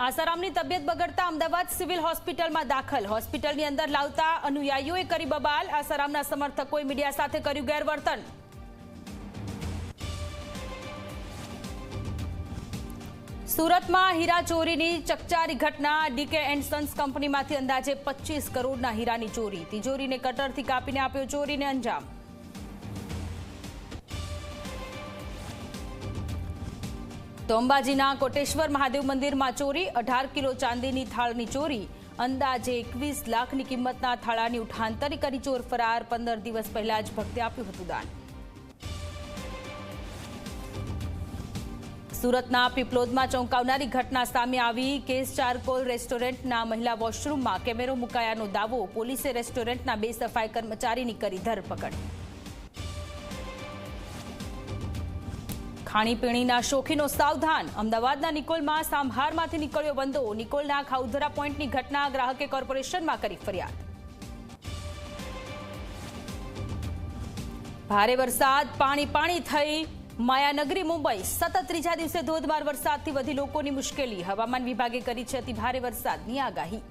આસારામની તબિયત બગડતા અમદાવાદ સિવિલ હોસ્પિટલમાં દાખલ. હોસ્પિટલની અંદર લાવતા અનુયાયીઓએ કરી બબાલ. આસારામના સમર્થકોએ મીડિયા સાથે કર્યું ગેરવર્તન. સુરતમાં હીરા ચોરીની ચકચારી ઘટના. ડીકે એન્ડ સન્સ કંપનીમાંથી અંદાજે 25 કરોડના હીરાની ચોરી. તિજોરીને કટરથી કાપીને આપ્યો ચોરીને અંજામ. તો અંબાજીના કોટેશ્વર મહાદેવ મંદિરમાં ચોરી. 18 કિલો ચાંદીની થાળની ચોરી. અંદાજે 21 લાખની કિંમતના થાળાની ઉઠાંતરી કરી ચોર ફરાર. 15 દિવસ પહેલા જ ભક્તે આપ્યું હતું દાન. સુરતના પીપલોદમાં ચોંકાવનારી ઘટના સામે આવી. કેસ ચારકોલ રેસ્ટોરન્ટના મહિલા વોશરૂમમાં કેમેરો મુકાયાનો દાવો. પોલીસે રેસ્ટોરન્ટના 2 સફાઈ કર્મચારીની કરી ધરપકડ. ખાણીપીણીના શોખીનો સાવધાન. અમદાવાદના નિકોલમાં સાંભારમાંથી નીકળ્યો બંદો. નિકોલના ખાઉધરા પોઈન્ટની ઘટના. ગ્રાહકે કોર્પોરેશનમાં કરી ફરિયાદ. ભારે વરસાદ. પાણી થઈ માયાનગરી મુંબઈ. સતત ત્રીજા દિવસે ધોધમાર વરસાદથી વધી લોકોની મુશ્કેલી. હવામાન વિભાગે કરી છે અતિ ભારે વરસાદની આગાહી.